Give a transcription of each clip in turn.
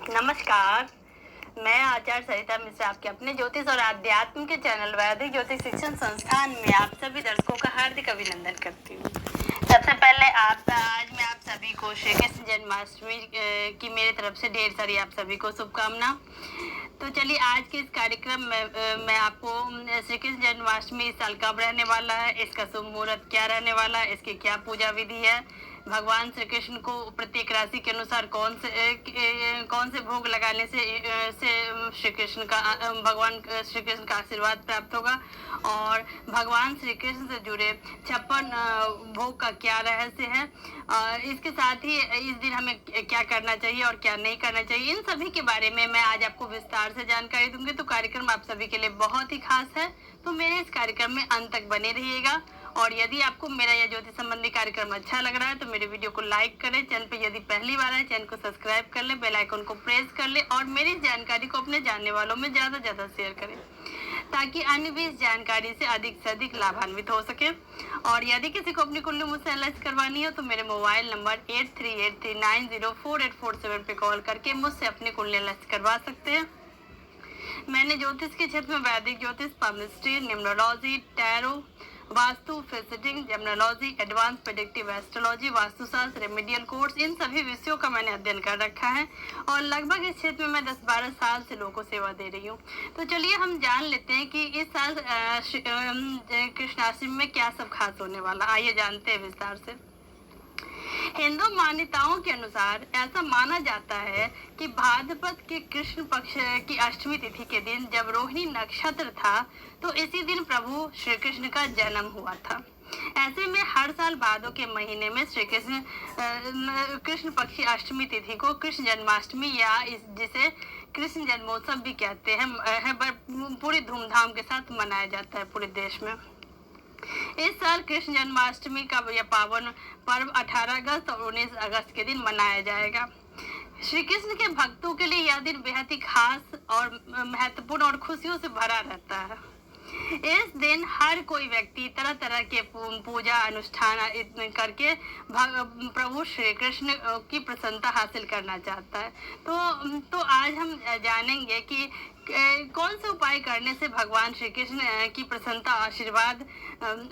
नमस्कार, मैं आचार्य सरिता मिश्रा आपके अपने ज्योतिष और आध्यात्म के चैनल वैदिक ज्योतिष शिक्षण संस्थान में आप सभी दर्शकों का हार्दिक अभिनंदन करती हूँ। सबसे पहले आज मैं आप सभी को श्री कृष्ण जन्माष्टमी की मेरी तरफ से ढेर सारी आप सभी को शुभकामना। तो चलिए आज के इस कार्यक्रम में मैं आपको श्री कृष्ण जन्माष्टमी इस साल कब रहने वाला है, इसका शुभ मुहूर्त क्या रहने वाला है, इसकी क्या पूजा विधि है, भगवान श्री कृष्ण को प्रत्येक राशि के अनुसार कौन से भोग लगाने से श्री कृष्ण का भगवान श्री कृष्ण का आशीर्वाद प्राप्त होगा, और भगवान श्री कृष्ण से जुड़े 56 भोग का क्या रहस्य है, और इसके साथ ही इस दिन हमें क्या करना चाहिए और क्या नहीं करना चाहिए, इन सभी के बारे में मैं आज आपको विस्तार से जानकारी दूंगी। तो कार्यक्रम आप सभी के लिए बहुत ही खास है, तो मेरे इस कार्यक्रम में अंत तक बने रहिएगा। और यदि आपको मेरा यह ज्योतिष संबंधी कार्यक्रम अच्छा लग रहा है तो मेरे वीडियो को लाइक करें, चैनल पे यदि पहली बार है चैनल को सब्सक्राइब कर ले, बेल आइकन को प्रेस कर ले और मेरी जानकारी को अपने जानने वालों में ज़्यादा से ज़्यादा शेयर करें ताकि अन्य भी इस जानकारी से अधिक लाभान्वित हो सके। और यदि किसी को अपनी कुंडली मुझसे एनालाइज करवानी हो तो मेरे मोबाइल नंबर 8383904847 पे कॉल करके मुझसे अपनी कुंडली एनालाइज करवा सकते हैं। मैंने ज्योतिष के क्षेत्र में वैदिक ज्योतिष, पामिस्ट्री, न्यूमरोलॉजी, टैरो, वास्तु, फिजिटिंग, जेमिनोलॉजी, एडवांस प्रेडिक्टिव एस्ट्रोलॉजी, वास्तुशास्त्र, रेमेडियल कोर्स, इन सभी विषयों का मैंने अध्ययन कर रखा है और लगभग इस क्षेत्र में मैं 10-12 साल से लोगों को सेवा दे रही हूँ। तो चलिए हम जान लेते हैं कि इस साल कृष्णाष्टमी में क्या सब खास होने वाला। आइए जानते हैं विस्तार से। हिंदू मान्यताओं के अनुसार ऐसा माना जाता है कि भाद्रपद के कृष्ण पक्ष की अष्टमी तिथि के दिन जब रोहिणी नक्षत्र था तो इसी दिन प्रभु श्री कृष्ण का जन्म हुआ था। ऐसे में हर साल भादो के महीने में श्री कृष्ण पक्ष की अष्टमी तिथि को कृष्ण जन्माष्टमी या जिसे कृष्ण जन्मोत्सव भी कहते हैं पूरी धूमधाम के साथ मनाया जाता है पूरे देश में। इस साल कृष्ण जन्माष्टमी का यह पावन पर्व 18 अगस्त और 19 अगस्त के दिन मनाया जाएगा। श्री कृष्ण के भक्तों के लिए यह दिन बेहद ही खास और महत्वपूर्ण और खुशियों से भरा रहता है। इस दिन हर कोई व्यक्ति तरह तरह के पूजा अनुष्ठान करके प्रभु श्री कृष्ण की प्रसन्नता हासिल करना चाहता है। तो आज हम जानेंगे कि कौन से उपाय करने से भगवान श्री कृष्ण की प्रसन्नता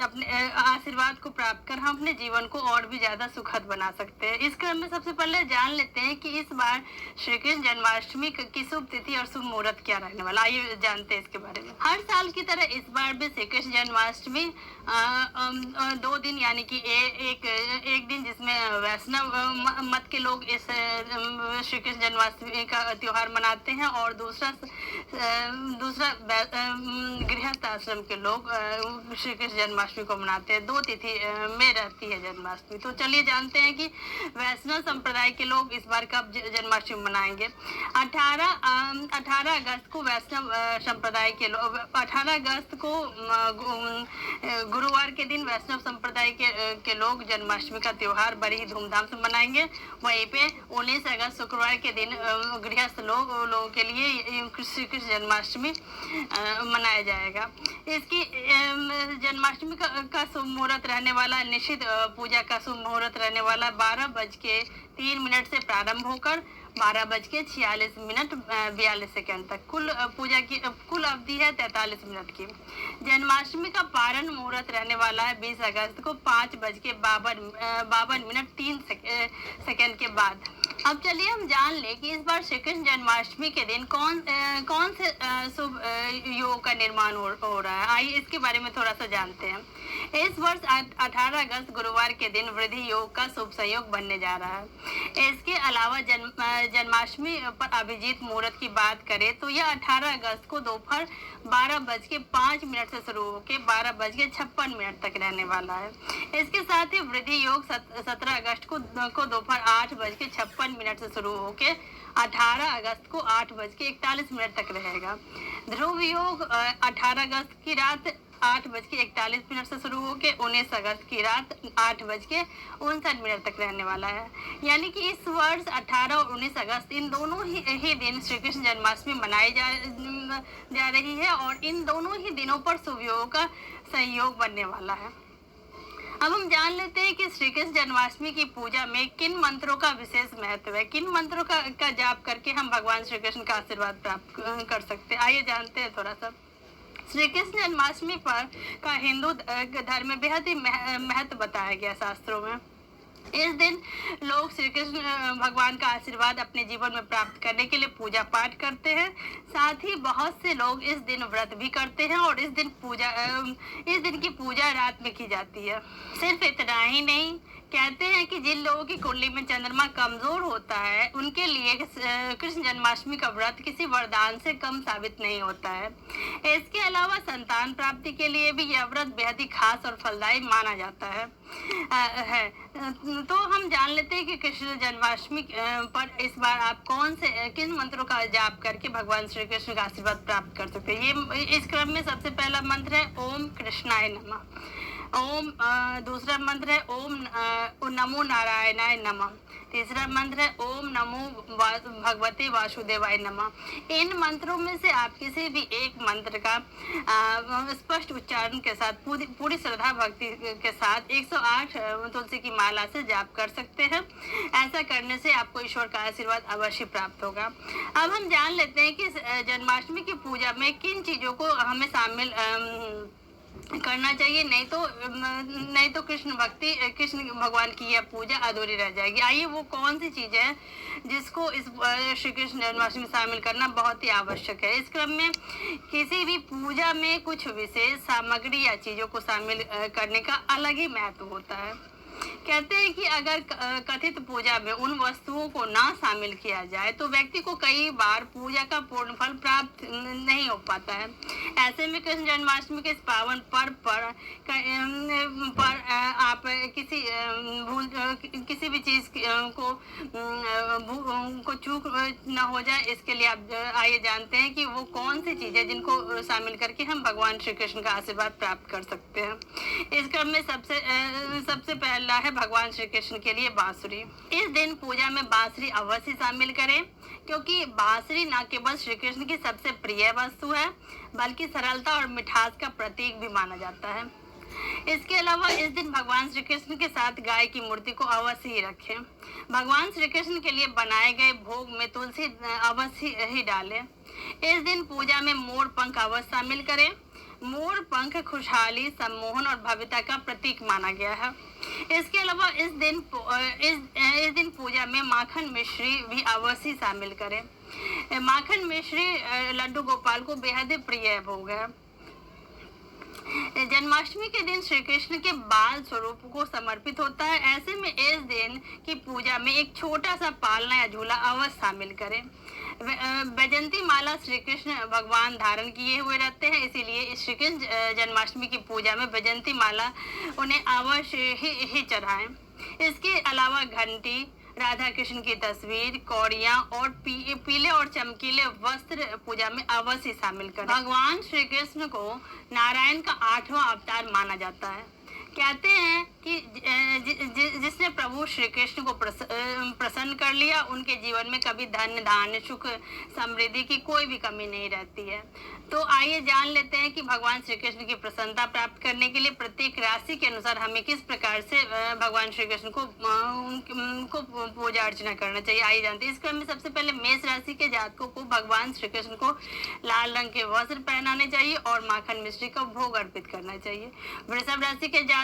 अपने आशीर्वाद को प्राप्त कर हम अपने जीवन को और भी ज्यादा सुखद बना सकते हैं। इस क्रम में सबसे पहले जान लेते हैं कि इस बार श्री कृष्ण जन्माष्टमी की शुभ तिथि और शुभ मुहूर्त क्या रहने वाला। आइए जानते हैं इसके बारे में। हर साल की तरह इस बार भी श्री कृष्ण जन्माष्टमी 2 दिन यानी कि एक दिन जिसमें वैष्णव मत के लोग इस श्री कृष्ण जन्माष्टमी का त्योहार मनाते हैं और दूसरा गृहस्थ आश्रम के लोग श्री कृष्ण जन्माष्टमी को मनाते हैं। 2 तिथि में रहती है जन्माष्टमी। तो चलिए जानते हैं कि वैष्णव संप्रदाय के लोग इस बार कब जन्माष्टमी मनाएंगे। 18 अगस्त को वैष्णव संप्रदाय के लोग 18 अगस्त को गुरुवार के दिन वैष्णव संप्रदाय के लोग जन्माष्टमी का त्योहार बड़ी ही धूमधाम से मनाएंगे। वहीं पे 19 अगस्त शुक्रवार के दिन गृहस्थ लोगों के लिए श्री कृष्ण जन्माष्टमी मनाया जाएगा। इसकी जन्माष्टमी का शुभ मुहूर्त रहने वाला निश्चित पूजा का शुभ मुहूर्त रहने वाला 12:03 से प्रारंभ होकर 12:46 तक। पूजा की कुल अवधि है 43 मिनट की। जन्माष्टमी का पारण मुहूर्त रहने वाला है 20 अगस्त को 5:52 के बाद। अब चलिए हम जान ले कि इस बार श्री कृष्ण जन्माष्टमी के दिन कौन से शुभ योग का निर्माण हो रहा है। आइए इसके बारे में थोड़ा सा जानते हैं। इस वर्ष 18 अगस्त गुरुवार के दिन वृद्धि योग का शुभ संयोग बनने जा रहा है। इसके अलावा जन्माष्टमी पर अभिजीत मुहूर्त की बात करें तो यह 18 अगस्त को दोपहर 12:05 से शुरू होकर 12:56 तक रहने वाला है। इसके साथ ही वृद्धि योग 17 अगस्त को दोपहर 8:56 से शुरू होकर 18 अगस्त को 8:41 तक रहेगा। ध्रुव योग 18 अगस्त की रात 8:41 से शुरू होकर 19 अगस्त की रात 8:59 तक रहने वाला है। यानी कि इस वर्ष 18 और 19 अगस्त इन दोनों ही दिन श्री कृष्ण जन्माष्टमी मनाई जा रही है और इन दोनों ही दिनों पर शुभ योग का संयोग बनने वाला है। अब हम जान लेते हैं कि श्री कृष्ण जन्माष्टमी की पूजा में किन मंत्रों का विशेष महत्व है, किन मंत्रों का जाप करके हम भगवान श्री कृष्ण का आशीर्वाद प्राप्त कर सकते हैं। आइए जानते हैं थोड़ा सा। श्री कृष्ण जन्माष्टमी पर का हिंदू धर्म में बेहद ही महत्व बताया गया शास्त्रों में। इस दिन लोग श्री कृष्ण भगवान का आशीर्वाद अपने जीवन में प्राप्त करने के लिए पूजा पाठ करते हैं। साथ ही बहुत से लोग इस दिन व्रत भी करते हैं और इस दिन की पूजा रात में की जाती है। सिर्फ इतना ही नहीं, कहते हैं कि जिन लोगों की कुंडली में चंद्रमा कमजोर होता है उनके लिए कृष्ण जन्माष्टमी का व्रत किसी वरदान से कम साबित नहीं होता है। इसके अलावा संतान प्राप्ति के लिए भी यह व्रत बेहद ही खास और फलदायी माना जाता है। तो हम जान लेते हैं कि कृष्ण जन्माष्टमी पर इस बार आप किन मंत्रों का जाप करके भगवान श्री कृष्ण का आशीर्वाद प्राप्त कर सकते हैं। ये इस क्रम में सबसे पहला मंत्र है ओम कृष्णाय नमः। दूसरा मंत्र है ओम नमो नारायणाय नमः। तीसरा मंत्र है ओम नमो भगवते वासुदेवाय नमः। इन मंत्रों में से आप किसी भी एक मंत्र का स्पष्ट उच्चारण के साथ पूरी श्रद्धा भक्ति के साथ 108 तुलसी की माला से जाप कर सकते हैं। ऐसा करने से आपको ईश्वर का आशीर्वाद अवश्य प्राप्त होगा। अब हम जान लेते हैं कि जन्माष्टमी की पूजा में किन चीजों को हमें शामिल करना चाहिए, नहीं तो कृष्ण भगवान की यह पूजा अधूरी रह जाएगी। आइए वो कौन सी चीज है जिसको इस श्री कृष्ण जन्माष्टमी में शामिल करना बहुत ही आवश्यक है। इस क्रम में किसी भी पूजा में कुछ विशेष सामग्री या चीजों को शामिल करने का अलग ही महत्व होता है। कहते हैं कि अगर कथित पूजा में उन वस्तुओं को ना शामिल किया जाए तो व्यक्ति को कई बार पूजा का पूर्ण फल प्राप्त नहीं हो पाता है। ऐसे में कृष्ण जन्माष्टमी के इस पावन पर्व पर आप किसी भी चीज को चूक न हो जाए, इसके लिए आप आइए जानते हैं कि वो कौन सी चीज है जिनको शामिल करके हम भगवान श्री कृष्ण का आशीर्वाद प्राप्त कर सकते हैं। इस क्रम में सबसे पहला है भगवान श्री कृष्ण के लिए बांसुरी। इस दिन पूजा में बांसुरी अवश्य शामिल करें, क्योंकि बांसुरी न केवल श्री कृष्ण की सबसे प्रिय वस्तु है बल्कि सरलता और मिठास का प्रतीक भी माना जाता है। इसके अलावा इस दिन भगवान श्री कृष्ण के साथ गाय की मूर्ति को अवश्य ही रखें। भगवान श्री कृष्ण के लिए बनाए गए भोग में तुलसी अवश्य ही डालें। इस दिन पूजा में मोर पंख अवश्य शामिल करें। मोर पंख खुशहाली, सम्मोहन और भव्यता का प्रतीक माना गया है। इसके अलावा इस दिन पूजा में माखन मिश्री भी अवश्य शामिल करें। माखन मिश्री लड्डू गोपाल को बेहद प्रिय भोग है। जन्माष्टमी के दिन श्री कृष्ण के बाल स्वरूप को समर्पित होता है। ऐसे में इस दिन की पूजा में एक छोटा सा पालना या झूला अवश्य शामिल करें। वैजंती माला श्री कृष्ण भगवान धारण किए हुए रहते हैं, इसीलिए श्री कृष्ण जन्माष्टमी की पूजा में वैजंती माला उन्हें अवश्य ही चढ़ाएं। इसके अलावा घंटी, राधा कृष्ण की तस्वीर, कौड़ियाँ और पीले और चमकीले वस्त्र पूजा में अवश्य शामिल करें। भगवान श्री कृष्ण को नारायण का 8वां अवतार माना जाता है। कहते हैं कि जिसने प्रभु श्री कृष्ण को प्रसन्न कर लिया, उनके जीवन में कभी धन धान्य सुख समृद्धि की कोई भी कमी नहीं रहती है। तो आइए जान लेते हैं कि भगवान श्री कृष्ण की प्रसन्नता प्राप्त करने के लिए प्रत्येक राशि के अनुसार हमें किस प्रकार से भगवान श्री कृष्ण को पूजा अर्चना करना चाहिए। आइए जानते हैं। इस क्रम में सबसे पहले मेष राशि के जातकों को भगवान श्री कृष्ण को लाल रंग के वस्त्र पहनाने चाहिए और माखन मिश्री का भोग अर्पित करना चाहिए। वृषभ राशि के जातक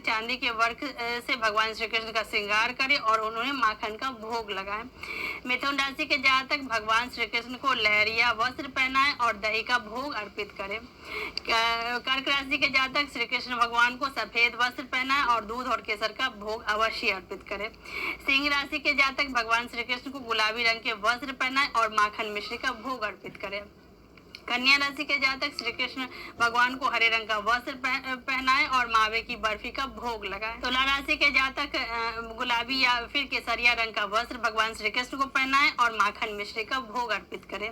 चांदी के वर्क से भगवान श्री कृष्ण का श्रृंगार करें और उन्हें माखन का भोग लगाएं। मिथुन राशि के जातक भगवान श्री कृष्ण को लहरिया वस्त्र पहनाएं और दही का भोग अर्पित करें। कर्क राशि के जातक श्री कृष्ण भगवान को सफेद वस्त्र पहनाएं और दूध और केसर का भोग अवश्य अर्पित करें। सिंह राशि के जातक भगवान श्री कृष्ण को गुलाबी रंग के वस्त्र पहनाएं और माखन मिश्री का भोग अर्पित करें। कन्या राशि के जातक श्री कृष्ण भगवान को हरे रंग का वस्त्र पहनाएं और मावे की बर्फी का भोग लगाएं। तुला राशि के जातक गुलाबी या फिर केसरिया रंग का वस्त्र भगवान श्री कृष्ण को पहनाएं और माखन मिश्री का भोग अर्पित करें।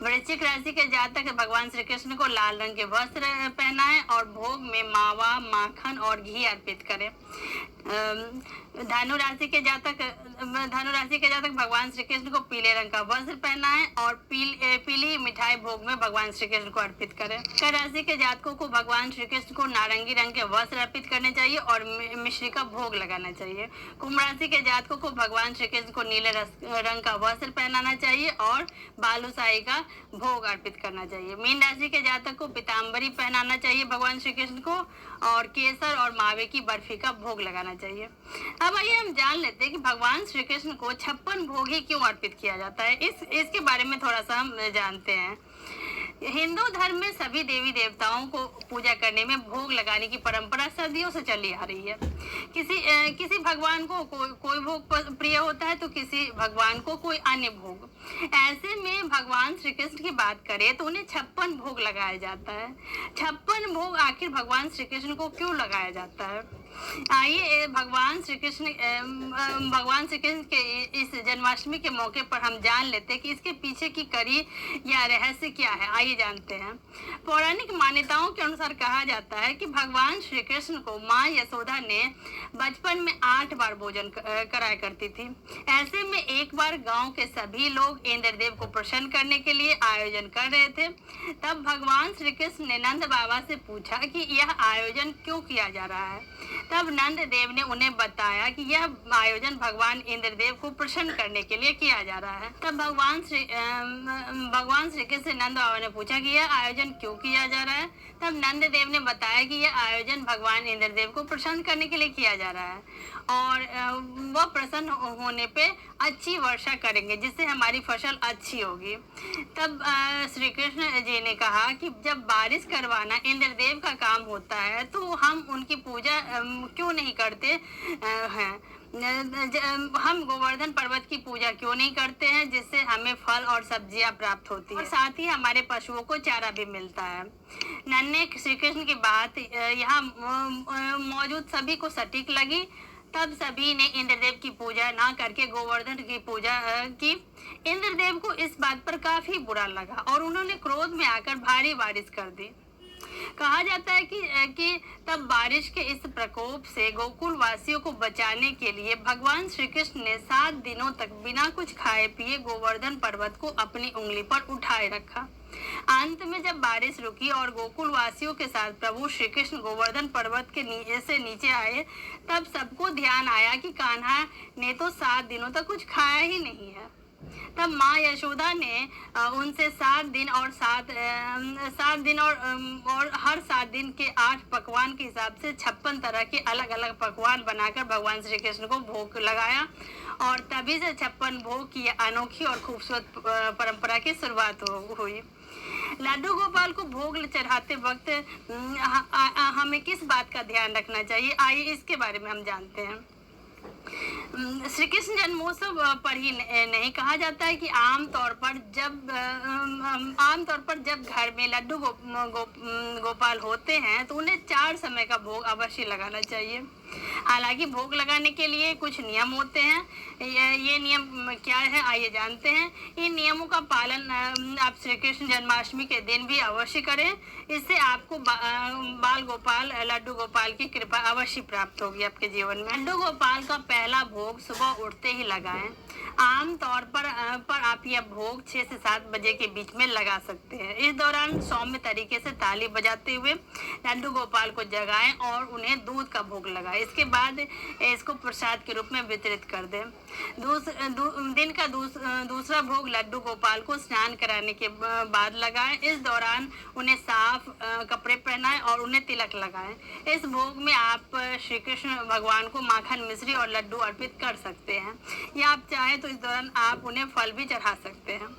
वृश्चिक राशि के जातक भगवान श्री कृष्ण को लाल रंग के वस्त्र पहनाएं और भोग में मावा, माखन और घी अर्पित करें। धनु राशि के जातक भगवान श्री कृष्ण को पीले रंग का वस्त्र पहनाएं और पीली मिठाई भोग में भगवान श्री कृष्ण को अर्पित करें। मकर राशि के जातकों को भगवान श्री कृष्ण को नारंगी रंग के वस्त्र अर्पित करने चाहिए और मिश्री का भोग लगाना चाहिए। कुंभ राशि के जातकों को भगवान श्री कृष्ण को नीले रंग का वस्त्र पहनाना चाहिए और बालूशाही का भोग अर्पित करना चाहिए। मीन राशि के जातक को पीताम्बरी पहनाना चाहिए भगवान श्री कृष्ण को और केसर और मावे की बर्फी का भोग लगाना चाहिए। अब आइए हम जान लेते हैं कि भगवान श्री कृष्ण को 56 भोग ही क्यों अर्पित किया जाता है। इसके बारे में थोड़ा सा हम जानते हैं। हिंदू धर्म में सभी देवी देवताओं को पूजा करने में भोग लगाने की परंपरा सदियों से चली आ रही है। किसी भगवान को कोई भोग प्रिय होता है तो किसी भगवान को कोई अन्य भोग। ऐसे में भगवान श्री कृष्ण की बात करें तो उन्हें 56 भोग लगाया जाता है। 56 भोग आखिर भगवान श्री कृष्ण को क्यों लगाया जाता है? आइए भगवान श्री कृष्ण के इस जन्माष्टमी के मौके पर हम जान लेते हैं कि इसके पीछे की कड़ी या रहस्य क्या है। आइए जानते हैं। पौराणिक मान्यताओं के अनुसार कहा जाता है कि भगवान श्री कृष्ण को माँ यशोदा ने बचपन में 8 बार भोजन कराया करती थी। ऐसे में एक बार गांव के सभी लोग इंद्रदेव को प्रसन्न करने के लिए आयोजन कर रहे थे। तब भगवान श्री कृष्ण ने नंद बाबा से पूछा कि यह आयोजन क्यों किया जा रहा है। तब नंद देव ने उन्हें बताया कि यह आयोजन भगवान इंद्रदेव को प्रसन्न करने के लिए किया जा रहा है। तब भगवान श्री कृष्ण से नंद बाबा ने पूछा कि यह आयोजन क्यों किया जा रहा है। तब नंद देव ने बताया कि यह आयोजन भगवान इंद्रदेव को प्रसन्न करने के लिए किया जा रहा है और वह प्रसन्न होने पे अच्छी वर्षा करेंगे जिससे हमारी फसल अच्छी होगी। तब श्री कृष्ण जी ने कहा कि जब बारिश करवाना इंद्रदेव का काम होता है तो हम उनकी पूजा क्यों नहीं करते हैं। हम गोवर्धन पर्वत की पूजा क्यों नहीं करते हैं जिससे हमें फल और सब्जियां प्राप्त होती है और साथ ही हमारे पशुओं को चारा भी मिलता है। नन्हे श्री कृष्ण की बात यहाँ मौजूद सभी को सटीक लगी। तब सभी ने इंद्रदेव की पूजा ना करके गोवर्धन की पूजा की। इंद्रदेव को इस बात पर काफी बुरा लगा और उन्होंने क्रोध में आकर भारी बारिश कर दी। कहा जाता है कि तब बारिश के इस प्रकोप से गोकुल वासियों को बचाने के लिए भगवान श्री कृष्ण ने 7 दिनों तक बिना कुछ खाए पिए गोवर्धन पर्वत को अपनी उंगली पर उठाए रखा। अंत में जब बारिश रुकी और गोकुल वासियों के साथ प्रभु श्री कृष्ण गोवर्धन पर्वत के नीचे आए तब सबको ध्यान आया कि कान्हा ने तो 7 दिनों तक कुछ खाया ही नहीं है। तब माँ यशोदा ने उनसे 7 दिन और हर 7 दिन के 8 पकवान के हिसाब से 56 तरह के अलग अलग पकवान बनाकर भगवान श्री कृष्ण को भोग लगाया और तभी से 56 भोग की अनोखी और खूबसूरत परंपरा की शुरुआत हुई। लड्डू गोपाल को भोग चढ़ाते वक्त हमें किस बात का ध्यान रखना चाहिए, आइए इसके बारे में हम जानते हैं। श्री कृष्ण जन्मोत्सव पर ही नहीं कहा जाता है कि आमतौर पर जब घर में लड्डू गोपाल होते हैं तो उन्हें 4 समय का भोग अवश्य लगाना चाहिए। हालांकि भोग लगाने के लिए कुछ नियम होते हैं। ये नियम क्या है आइए जानते हैं। इन नियमों का पालन आप श्री कृष्ण जन्माष्टमी के दिन भी अवश्य करें। इससे आपको बाल गोपाल लड्डू गोपाल की कृपा अवश्य प्राप्त होगी आपके जीवन में। लड्डू गोपाल का पहला भोग सुबह उठते ही लगाएं। आमतौर पर आप यह भोग 6 से 7 बजे के बीच में लगा सकते हैं। इस दौरान सौम्य तरीके से ताली बजाते हुए लड्डू गोपाल को जगाएं और उन्हें दूध का भोग लगाएं। इसके बाद इसको प्रसाद के रूप में वितरित कर दें। दिन का दूसरा भोग लड्डू गोपाल को स्नान कराने के बाद लगाएं। इस दौरान उन्हें साफ कपड़े पहनाएं और उन्हें तिलक लगाएं। इस भोग में आप श्री कृष्ण भगवान को माखन मिश्री और लड्डू अर्पित कर सकते हैं या आप चाहें तो इस दौरान आप उन्हें फल भी चढ़ा सकते हैं।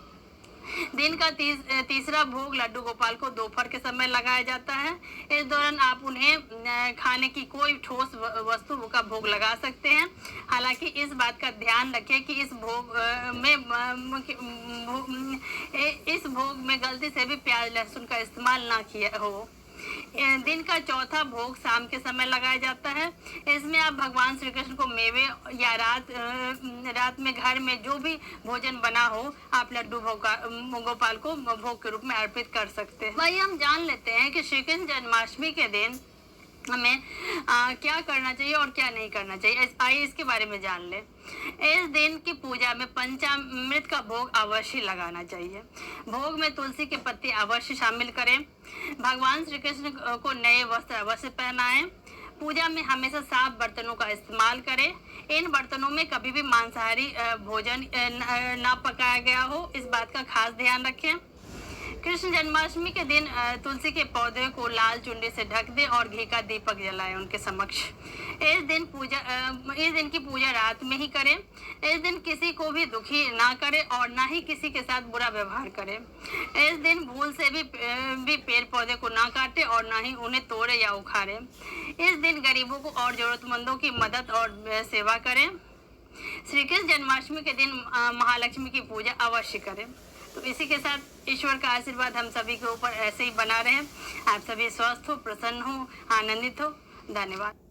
दिन का तीसरा भोग लड्डू गोपाल को दोपहर के समय लगाया जाता है। इस दौरान आप उन्हें खाने की कोई ठोस वस्तु का भोग लगा सकते हैं। हालांकि इस बात का ध्यान रखें कि इस भोग में गलती से भी प्याज लहसुन का इस्तेमाल ना किया हो। दिन का चौथा भोग शाम के समय लगाया जाता है। इसमें आप भगवान श्री कृष्ण को मेवे या रात में घर में जो भी भोजन बना हो आप लड्डू गोपाल को भोग के रूप में अर्पित कर सकते हैं। वही हम जान लेते हैं कि श्री कृष्ण जन्माष्टमी के दिन हमें क्या करना चाहिए और क्या नहीं करना चाहिए, आइए इसके बारे में जान ले। इस दिन की पूजा में पंचामृत का भोग अवश्य लगाना चाहिए। भोग में तुलसी के पत्ते अवश्य शामिल करें। भगवान श्री कृष्ण को नए वस्त्र अवश्य पहनाएं। पूजा में हमेशा साफ बर्तनों का इस्तेमाल करें। इन बर्तनों में कभी भी मांसाहारी भोजन ना पकाया गया हो, इस बात का खास ध्यान रखें। कृष्ण जन्माष्टमी के दिन तुलसी के पौधे को लाल चुन्नी से ढक दे और घी का दीपक जलाएं उनके समक्ष। इस दिन की पूजा रात में ही करें। इस दिन किसी को भी दुखी ना करें और ना ही किसी के साथ बुरा व्यवहार करें। इस दिन भूल से भी पेड़ पौधे को ना काटे और ना ही उन्हें तोड़े या उखाड़े। इस दिन गरीबों को और जरूरतमंदों की मदद और सेवा करें। श्री कृष्ण जन्माष्टमी के दिन महालक्ष्मी की पूजा अवश्य करें। तो इसी के साथ ईश्वर का आशीर्वाद हम सभी के ऊपर ऐसे ही बना रहे। आप सभी स्वस्थ हो, प्रसन्न हो, आनंदित हो। धन्यवाद।